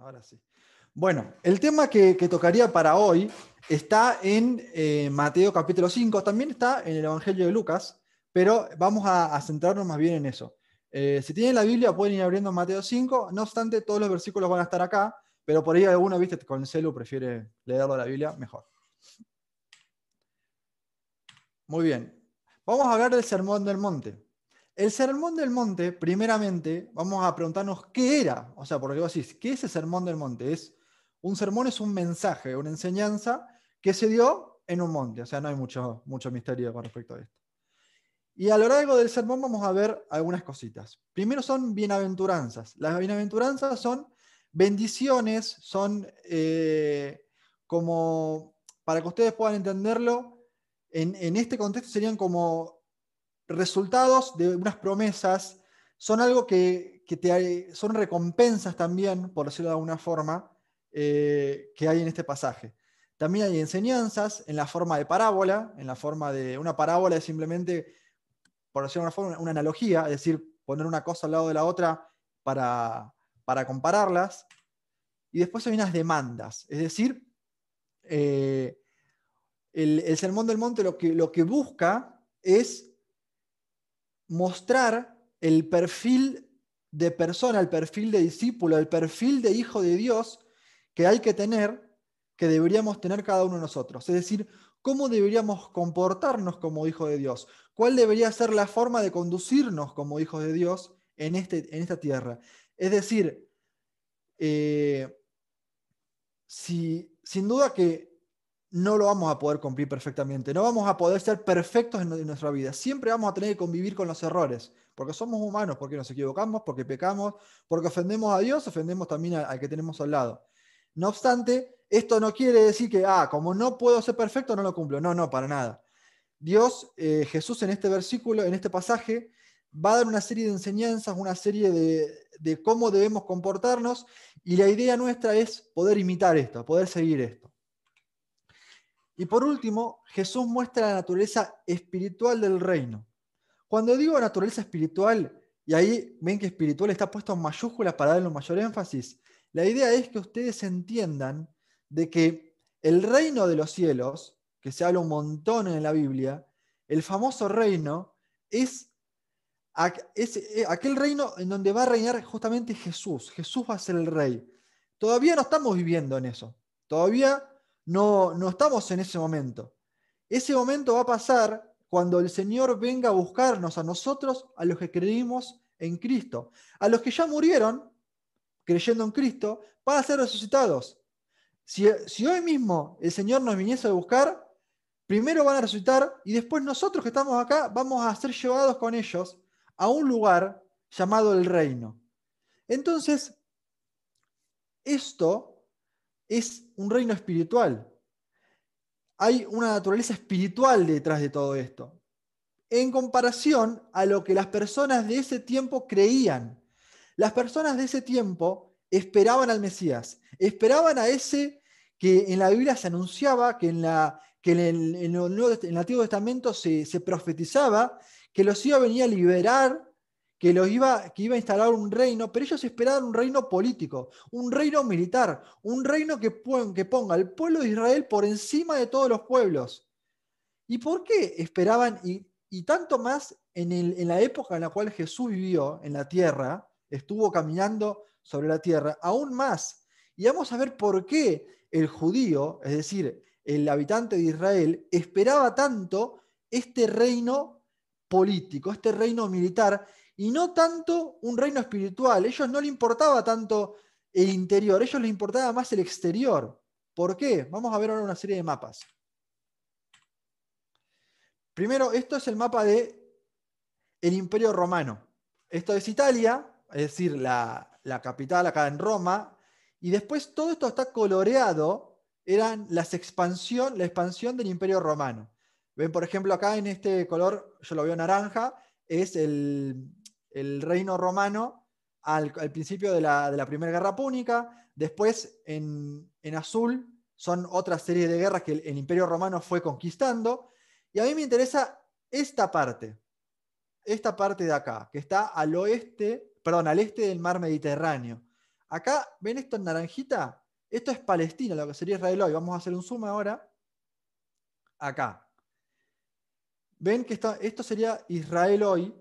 Ahora sí. Bueno, el tema que tocaría para hoy está en Mateo capítulo 5, también está en el Evangelio de Lucas, pero vamos a centrarnos más bien en eso. Si tienen la Biblia pueden ir abriendo Mateo 5, no obstante todos los versículos van a estar acá, pero por ahí alguno, viste, con el celu prefiere leerlo la Biblia, mejor. Muy bien, vamos a hablar del Sermón del Monte. El Sermón del Monte, primeramente, vamos a preguntarnos qué era. O sea, porque vos decís, ¿qué es el Sermón del Monte? Un sermón es un mensaje, una enseñanza que se dio en un monte. O sea, no hay mucho misterio con respecto a esto. Y a lo largo del sermón vamos a ver algunas cositas. Primero son bienaventuranzas. Las bienaventuranzas son bendiciones, son como, para que ustedes puedan entenderlo, en este contexto serían como resultados de unas promesas, son algo son recompensas también, por decirlo de alguna forma, que hay en este pasaje. También hay enseñanzas en la forma de parábola, en la forma de una parábola es simplemente, por decirlo de alguna forma, una analogía, es decir, poner una cosa al lado de la otra para compararlas. Y después hay unas demandas, es decir, el Sermón del Monte lo que busca es mostrar el perfil de persona, el perfil de discípulo, el perfil de hijo de Dios que hay que tener, que deberíamos tener cada uno de nosotros. Es decir, cómo deberíamos comportarnos como hijos de Dios, cuál debería ser la forma de conducirnos como hijos de Dios en esta tierra. Es decir, sin duda que no lo vamos a poder cumplir perfectamente, no vamos a poder ser perfectos en nuestra vida, siempre vamos a tener que convivir con los errores, porque somos humanos, porque nos equivocamos, porque pecamos, porque ofendemos a Dios, ofendemos también al que tenemos al lado. No obstante, esto no quiere decir que, como no puedo ser perfecto, no lo cumplo. No, para nada. Dios, Jesús en este versículo, en este pasaje, va a dar una serie de enseñanzas, una serie de cómo debemos comportarnos, y la idea nuestra es poder imitar esto, poder seguir esto. Y por último, Jesús muestra la naturaleza espiritual del reino. Cuando digo naturaleza espiritual, y ahí ven que espiritual está puesto en mayúsculas para darle un mayor énfasis, la idea es que ustedes entiendan de que el reino de los cielos, que se habla un montón en la Biblia, el famoso reino, es aquel reino en donde va a reinar justamente Jesús. Jesús va a ser el rey. Todavía no estamos viviendo en eso. Todavía no estamos en ese momento. Ese momento va a pasar cuando el Señor venga a buscarnos a nosotros, a los que creímos en Cristo. A los que ya murieron creyendo en Cristo, van a ser resucitados. Si hoy mismo el Señor nos viniese a buscar, primero van a resucitar y después nosotros que estamos acá vamos a ser llevados con ellos a un lugar llamado el reino. Entonces, esto es un reino espiritual. Hay una naturaleza espiritual detrás de todo esto, en comparación a lo que las personas de ese tiempo creían. Las personas de ese tiempo esperaban al Mesías, esperaban a ese que en la Biblia se anunciaba, que en el Antiguo Testamento se profetizaba, que los iba a venir a liberar, que iba a instalar un reino, pero ellos esperaban un reino político, un reino militar, un reino que ponga al pueblo de Israel por encima de todos los pueblos. ¿Y por qué esperaban? Y tanto más en la época en la cual Jesús vivió en la tierra, estuvo caminando sobre la tierra, aún más. Y vamos a ver por qué el judío, es decir, el habitante de Israel, esperaba tanto este reino político, este reino militar, y no tanto un reino espiritual. A ellos no les importaba tanto el interior, a ellos les importaba más el exterior. ¿Por qué? Vamos a ver ahora una serie de mapas. Primero, esto es el mapa del Imperio Romano. Esto es Italia, es decir, la capital acá en Roma, y después todo esto está coloreado, eran la expansión del Imperio Romano. Ven, por ejemplo, acá en este color, yo lo veo naranja, es el reino romano al principio de la Primera Guerra Púnica. Después, en azul, son otra serie de guerras que el Imperio Romano fue conquistando. Y a mí me interesa esta parte de acá, que está al este del mar Mediterráneo. Acá, ¿ven esto en naranjita? Esto es Palestina, lo que sería Israel hoy. Vamos a hacer un zoom ahora. Acá. Ven que esto sería Israel hoy,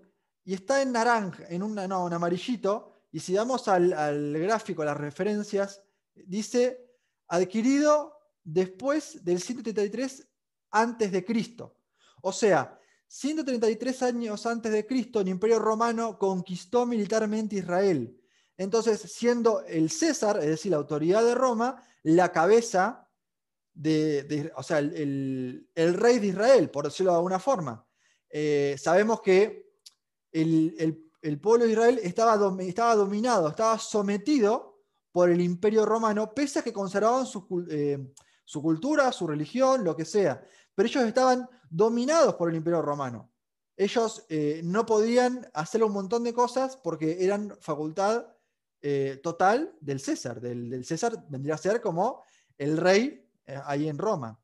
y está en naranja, no, en amarillito, y si damos al gráfico, las referencias, dice adquirido después del 133 antes de Cristo. O sea, 133 años antes de Cristo, el Imperio Romano conquistó militarmente Israel. Entonces, siendo el César, es decir, la autoridad de Roma, la cabeza o sea, el rey de Israel, por decirlo de alguna forma. Sabemos que el pueblo de Israel estaba dominado, estaba sometido por el Imperio Romano, pese a que conservaban su cultura, su religión, lo que sea. Pero ellos estaban dominados por el Imperio Romano. Ellos no podían hacer un montón de cosas porque eran facultad total del César. Del César vendría a ser como el rey ahí en Roma.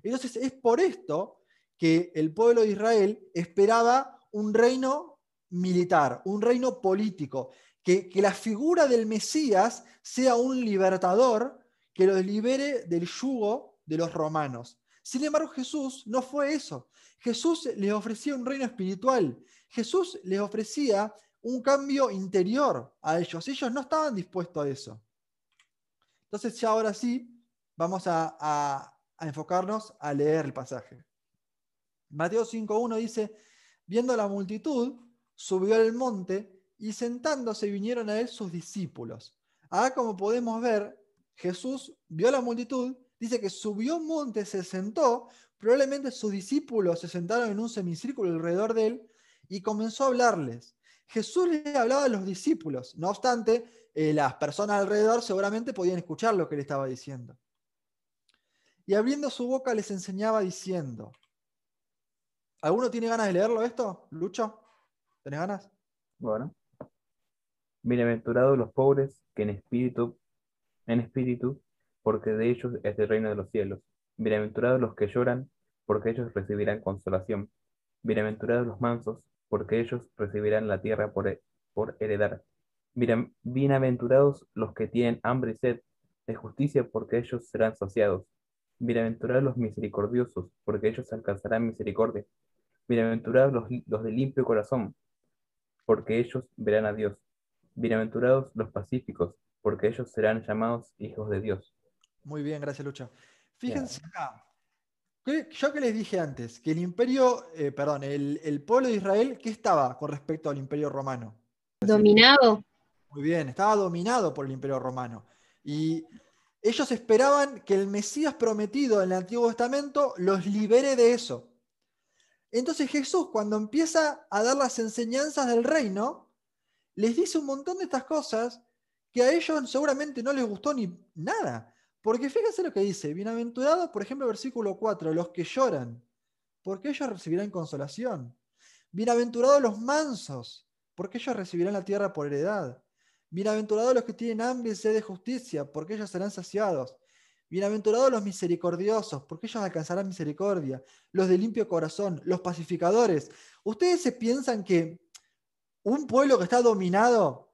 Entonces es por esto que el pueblo de Israel esperaba un reino militar, un reino político, que la figura del Mesías sea un libertador que los libere del yugo de los romanos. Sin embargo, Jesús no fue eso. Jesús les ofrecía un reino espiritual. Jesús les ofrecía un cambio interior a ellos. Ellos no estaban dispuestos a eso. Entonces ya ahora sí, vamos a enfocarnos a leer el pasaje. Mateo 5.1 dice, viendo la multitud, subió al monte y sentándose vinieron a él sus discípulos. Acá, como podemos ver, Jesús vio a la multitud, dice que subió un monte, se sentó, probablemente sus discípulos se sentaron en un semicírculo alrededor de él y comenzó a hablarles. Jesús le hablaba a los discípulos, no obstante, las personas alrededor seguramente podían escuchar lo que le estaba diciendo. Y abriendo su boca les enseñaba diciendo. ¿Alguno tiene ganas de leerlo esto? ¿Lucho? ¿Tenés ganas? Bueno, bienaventurados los pobres que en espíritu, porque de ellos es el reino de los cielos. Bienaventurados los que lloran, porque ellos recibirán consolación. Bienaventurados los mansos, porque ellos recibirán la tierra por heredar. Bienaventurados los que tienen hambre y sed de justicia, porque ellos serán saciados. Bienaventurados los misericordiosos, porque ellos alcanzarán misericordia. Bienaventurados los de limpio corazón, porque ellos verán a Dios. Bienaventurados los pacíficos, porque ellos serán llamados hijos de Dios. Muy bien, gracias, Lucho. Ya. Fíjense acá. Yo que les dije antes, que el pueblo de Israel, ¿qué estaba con respecto al Imperio Romano? Dominado. Muy bien, estaba dominado por el Imperio Romano. Y ellos esperaban que el Mesías prometido en el Antiguo Testamento los libere de eso. Entonces Jesús, cuando empieza a dar las enseñanzas del reino, les dice un montón de estas cosas que a ellos seguramente no les gustó ni nada. Porque fíjense lo que dice, bienaventurados, por ejemplo, versículo 4, los que lloran, porque ellos recibirán consolación. Bienaventurados los mansos, porque ellos recibirán la tierra por heredad. Bienaventurados los que tienen hambre y sed de justicia, porque ellos serán saciados. Bienaventurados los misericordiosos, porque ellos alcanzarán misericordia. Los de limpio corazón, los pacificadores. ¿Ustedes se piensan que un pueblo que está dominado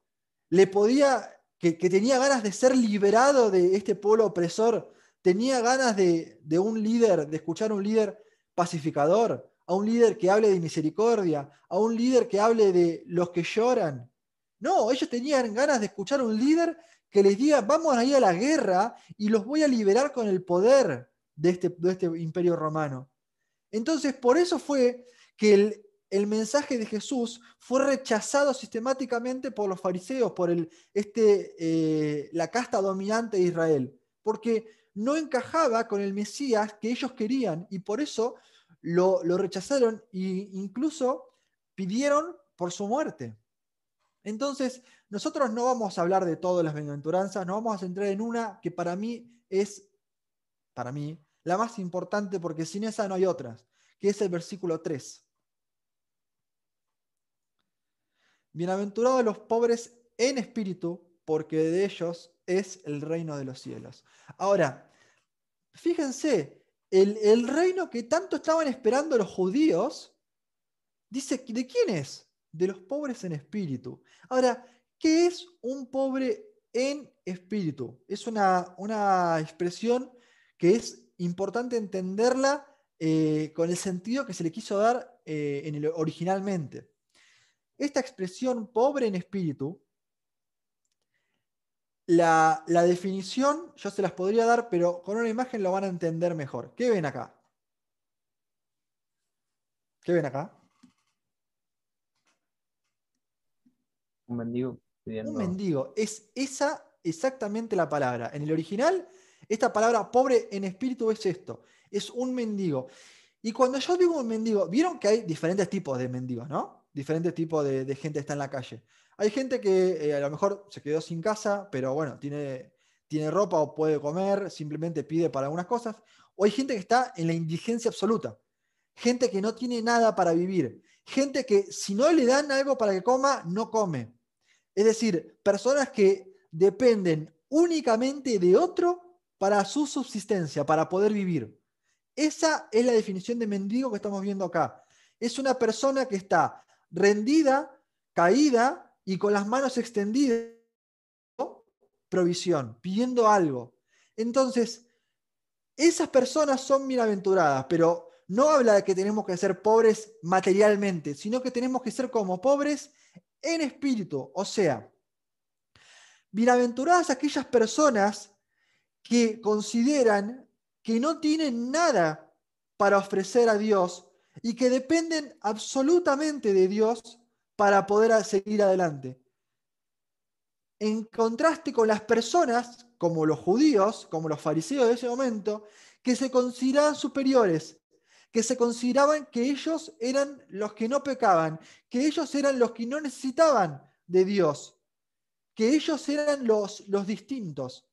que tenía ganas de ser liberado de este pueblo opresor, tenía ganas de un líder, de escuchar a un líder pacificador, a un líder que hable de misericordia, a un líder que hable de los que lloran? No, ellos tenían ganas de escuchar a un líder que les diga, vamos a ir a la guerra y los voy a liberar con el poder de este imperio romano. Entonces, por eso fue que el mensaje de Jesús fue rechazado sistemáticamente por los fariseos, por la casta dominante de Israel, porque no encajaba con el Mesías que ellos querían y por eso lo rechazaron e incluso pidieron por su muerte. Entonces, nosotros no vamos a hablar de todas las bienaventuranzas, nos vamos a centrar en una que para mí es la más importante, porque sin esa no hay otras, que es el versículo 3. Bienaventurados los pobres en espíritu, porque de ellos es el reino de los cielos. Ahora, fíjense, el reino que tanto estaban esperando los judíos, dice, ¿de quién es? De los pobres en espíritu. Ahora, ¿qué es un pobre en espíritu. Es una expresión que es importante entenderla con el sentido que se le quiso dar originalmente. Esta expresión pobre en espíritu, la definición yo se las podría dar, pero con una imagen lo van a entender mejor. ¿Qué ven acá? ¿Qué ven acá? Un mendigo Un pidiendo. mendigo. Es esa exactamente la palabra. En el original, esta palabra pobre en espíritu es esto. Es un mendigo. Y cuando yo digo un mendigo, vieron que hay diferentes tipos de mendigos, ¿no? Diferentes tipos de gente que está en la calle. Hay gente que a lo mejor se quedó sin casa, pero bueno, tiene ropa o puede comer, simplemente pide para algunas cosas. O hay gente que está en la indigencia absoluta. Gente que no tiene nada para vivir. Gente que si no le dan algo para que coma, no come. Es decir, personas que dependen únicamente de otro para su subsistencia, para poder vivir. Esa es la definición de mendigo que estamos viendo acá. Es una persona que está rendida, caída y con las manos extendidas, provisión, pidiendo algo. Entonces, esas personas son bienaventuradas, pero no habla de que tenemos que ser pobres materialmente, sino que tenemos que ser como pobres en espíritu. O sea, bienaventuradas aquellas personas que consideran que no tienen nada para ofrecer a Dios y que dependen absolutamente de Dios para poder seguir adelante. En contraste con las personas, como los judíos, como los fariseos de ese momento, que se consideraban superiores, que se consideraban que ellos eran los que no pecaban, que ellos eran los que no necesitaban de Dios, que ellos eran los distintos.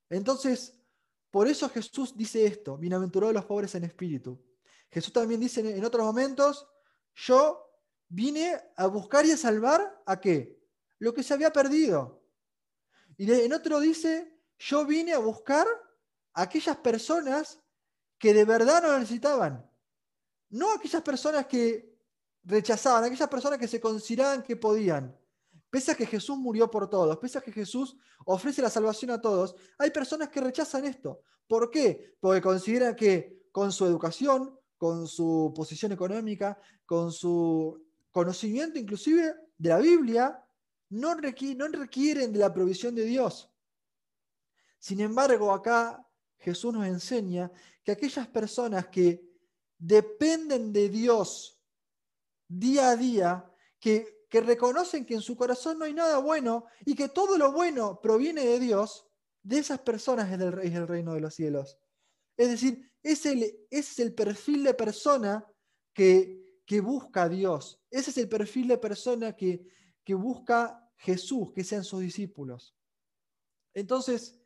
Entonces, por eso Jesús dice esto, bienaventurados los pobres en espíritu. Jesús también dice en otros momentos, yo vine a buscar y a salvar ¿a qué? Lo que se había perdido. Y en otro dice, yo vine a buscar a aquellas personas que de verdad no lo necesitaban. No aquellas personas que rechazaban, aquellas personas que se consideraban que podían. Pese a que Jesús murió por todos, pese a que Jesús ofrece la salvación a todos, hay personas que rechazan esto. ¿Por qué? Porque consideran que con su educación, con su posición económica, con su conocimiento inclusive de la Biblia, no requieren de la provisión de Dios. Sin embargo, acá Jesús nos enseña que aquellas personas que dependen de Dios día a día, que reconocen que en su corazón no hay nada bueno y que todo lo bueno proviene de Dios, de esas personas es el reino de los cielos. Es decir, es el perfil de persona que busca a Dios. Ese es el perfil de persona que busca Jesús, que sean sus discípulos. Entonces,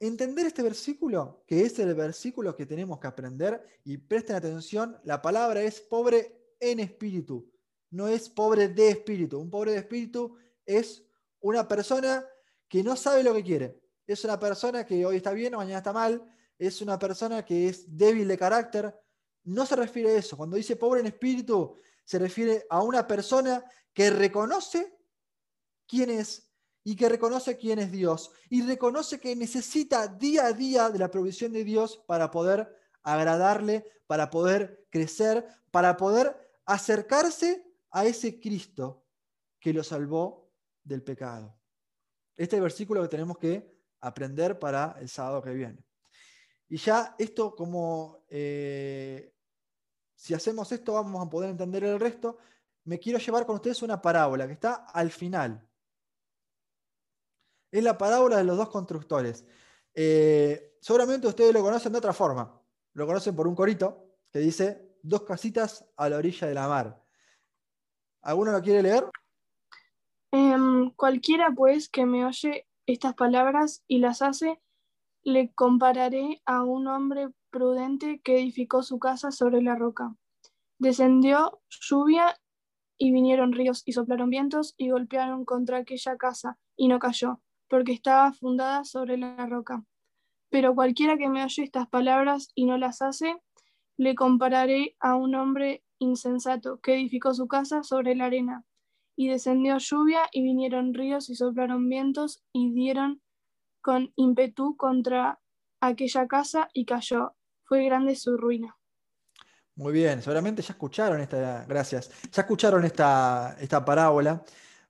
entender este versículo, que es el versículo que tenemos que aprender, y presten atención, la palabra es pobre en espíritu, no es pobre de espíritu. Un pobre de espíritu es una persona que no sabe lo que quiere. Es una persona que hoy está bien o mañana está mal. Es una persona que es débil de carácter. No se refiere a eso. Cuando dice pobre en espíritu, se refiere a una persona que reconoce quién es y que reconoce quién es Dios y reconoce que necesita día a día de la provisión de Dios para poder agradarle, para poder crecer, para poder acercarse a ese Cristo que lo salvó del pecado. Este es el versículo que tenemos que aprender para el sábado que viene. Y ya esto como, si hacemos esto vamos a poder entender el resto. Me quiero llevar con ustedes una parábola que está al final. Es la parábola de los dos constructores. Seguramente ustedes lo conocen de otra forma. Lo conocen por un corito que dice dos casitas a la orilla de la mar. ¿Alguno lo quiere leer? Cualquiera pues que me oye estas palabras y las hace, le compararé a un hombre prudente que edificó su casa sobre la roca. Descendió lluvia y vinieron ríos y soplaron vientos y golpearon contra aquella casa y no cayó, porque estaba fundada sobre la roca. Pero cualquiera que me oye estas palabras y no las hace, le compararé a un hombre insensato que edificó su casa sobre la arena. y descendió lluvia, y vinieron ríos, y soplaron vientos, y dieron con ímpetu contra aquella casa, y cayó. Fue grande su ruina. Muy bien, seguramente ya escucharon gracias, ya escucharon esta parábola,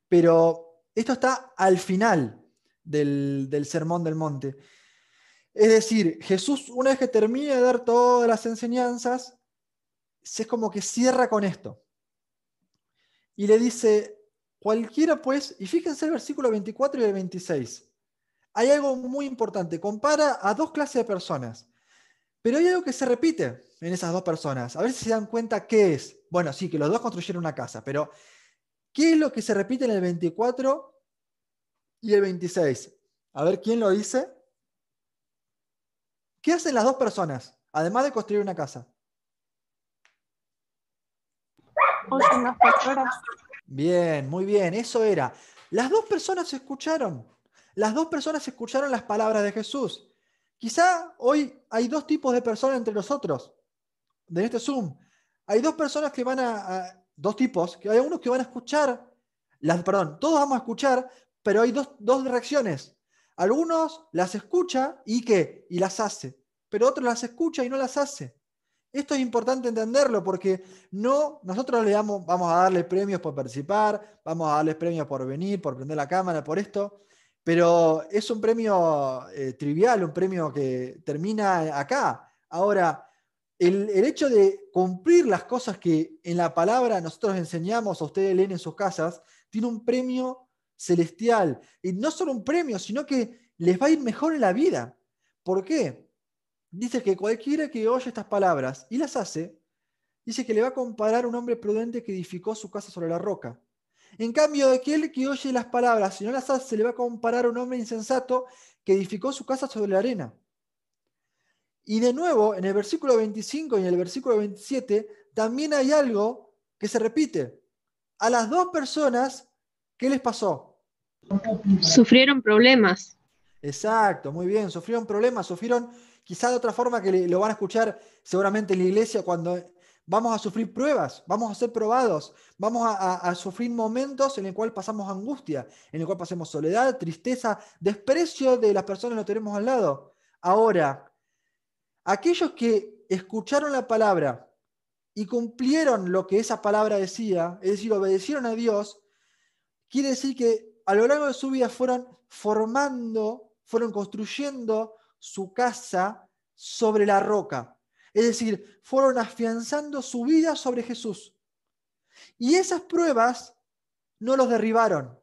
pero esto está al final del Sermón del Monte. Es decir, Jesús, una vez que termina de dar todas las enseñanzas, es como que cierra con esto. Y le dice, cualquiera pues, y fíjense el versículo 24 y el 26. Hay algo muy importante, compara a dos clases de personas. Pero hay algo que se repite en esas dos personas. A ver si se dan cuenta qué es. Bueno, sí, que los dos construyeron una casa, pero ¿qué es lo que se repite en el 24 y el 26? A ver quién lo dice. ¿Qué hacen las dos personas, además de construir una casa? Oyen las palabras. Bien, muy bien, eso era. Las dos personas escucharon. Las dos personas escucharon las palabras de Jesús. Quizá hoy hay dos tipos de personas entre nosotros, de este Zoom. Hay dos personas que van dos tipos, que hay unos que van a escuchar, perdón, todos vamos a escuchar, pero hay dos reacciones. Algunos las escucha y ¿qué? Y las hace, pero otros las escucha y no las hace. Esto es importante entenderlo porque nosotros vamos a darle premios por participar, vamos a darles premios por venir, por prender la cámara, por esto, pero es un premio trivial, un premio que termina acá. Ahora, el hecho de cumplir las cosas que en la palabra nosotros enseñamos, a ustedes leen en sus casas, tiene un premio celestial. Y no solo un premio, sino que les va a ir mejor en la vida. ¿Por qué? Dice que cualquiera que oye estas palabras y las hace, dice que le va a comparar a un hombre prudente que edificó su casa sobre la roca. En cambio, aquel que oye las palabras y no las hace, le va a comparar a un hombre insensato que edificó su casa sobre la arena. Y de nuevo, en el versículo 25 y en el versículo 27, también hay algo que se repite. A las dos personas, ¿qué les pasó? Sufrieron problemas. Exacto, muy bien, sufrieron problemas, sufrieron quizá de otra forma que lo van a escuchar seguramente en la iglesia cuando vamos a sufrir pruebas, vamos a ser probados, vamos a sufrir momentos en el cual pasamos angustia, en el cual pasemos soledad, tristeza, desprecio de las personas que tenemos al lado. Ahora, aquellos que escucharon la palabra y cumplieron lo que esa palabra decía, es decir, obedecieron a Dios, quiere decir que a lo largo de su vida fueron construyendo su casa sobre la roca. Es decir, fueron afianzando su vida sobre Jesús. Y esas pruebas no los derribaron,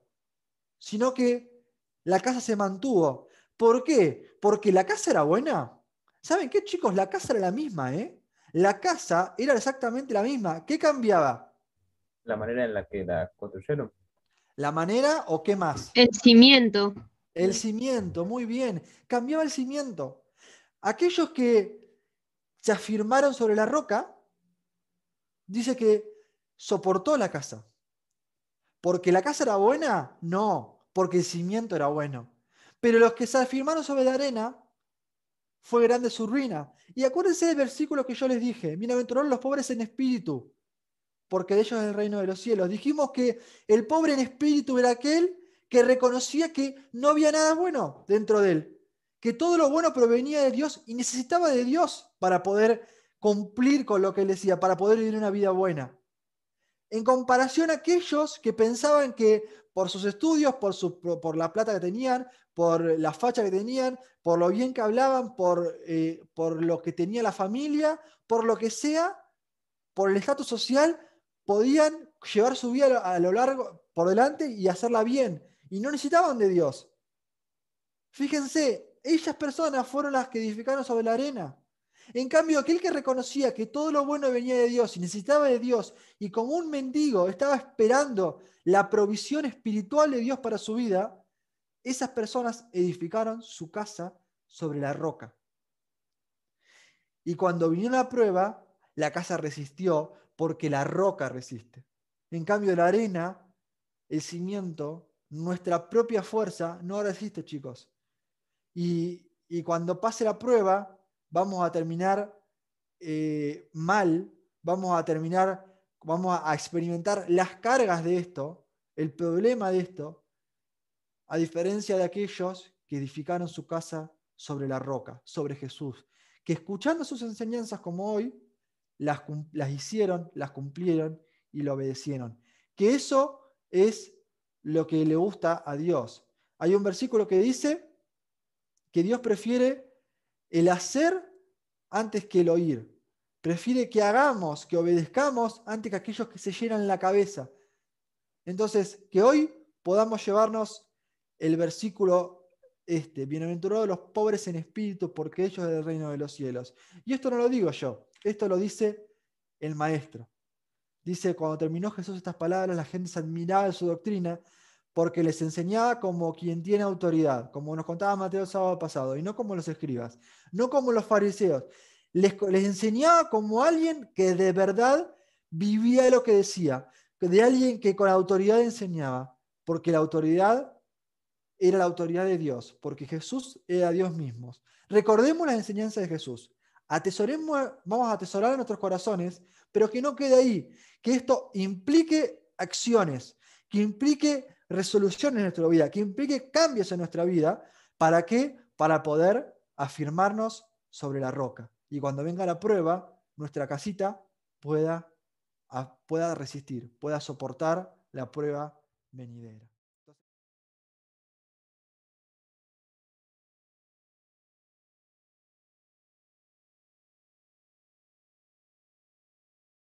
sino que la casa se mantuvo. ¿Por qué? Porque la casa era buena. ¿Saben qué, chicos? La casa era la misma, ¿eh? La casa era exactamente la misma. ¿Qué cambiaba? La manera en la que la construyeron. ¿La manera o qué más? El cimiento. El cimiento, muy bien. Cambiaba el cimiento. Aquellos que se afirmaron sobre la roca, dice que soportó la casa. ¿Porque la casa era buena? No, porque el cimiento era bueno. Pero los que se afirmaron sobre la arena, fue grande su ruina. Y acuérdense del versículo que yo les dije, bienaventurados los pobres en espíritu, porque de ellos es el reino de los cielos. Dijimos que el pobre en espíritu era aquel que reconocía que no había nada bueno dentro de él, que todo lo bueno provenía de Dios y necesitaba de Dios para poder cumplir con lo que él decía, para poder vivir una vida buena. En comparación a aquellos que pensaban que por sus estudios, por la plata que tenían, por la facha que tenían, por lo bien que hablaban, por lo que tenía la familia, por lo que sea, por el estatus social, podían llevar su vida a lo largo, por delante y hacerla bien. Y no necesitaban de Dios. Fíjense, esas personas fueron las que edificaron sobre la arena. En cambio, aquel que reconocía que todo lo bueno venía de Dios y necesitaba de Dios, y como un mendigo estaba esperando la provisión espiritual de Dios para su vida, esas personas edificaron su casa sobre la roca. Y cuando vino la prueba, la casa resistió porque la roca resiste. En cambio, la arena, el cimiento, nuestra propia fuerza no resiste, chicos. Y cuando pase la prueba, vamos a terminar mal, vamos a experimentar las cargas de esto, El problema de esto, a diferencia de aquellos que edificaron su casa sobre la roca, sobre Jesús, que escuchando sus enseñanzas como hoy, las hicieron, las cumplieron y lo obedecieron. Que eso es lo que le gusta a Dios. Hay un versículo que dice que Dios prefiere el hacer antes que el oír. Prefiere que hagamos, que obedezcamos antes que aquellos que se llenan la cabeza. Entonces, que hoy podamos llevarnos el versículo bienaventurados los pobres en espíritu, porque ellos es el reino de los cielos. Y esto no lo digo yo, esto lo dice el maestro. Dice, cuando terminó Jesús estas palabras, la gente se admiraba de su doctrina, porque les enseñaba como quien tiene autoridad, como nos contaba Mateo el sábado pasado, y no como los escribas, no como los fariseos. Les enseñaba como alguien que de verdad vivía lo que decía, de alguien que con autoridad enseñaba, porque la autoridad era la autoridad de Dios, porque Jesús era Dios mismo. Recordemos las enseñanzas de Jesús. Vamos a atesorar en nuestros corazones, pero que no quede ahí, que esto implique acciones, que implique resoluciones en nuestra vida, que implique cambios en nuestra vida. ¿Para qué? Para poder afirmarnos sobre la roca. Y cuando venga la prueba, nuestra casita pueda resistir, pueda soportar la prueba venidera.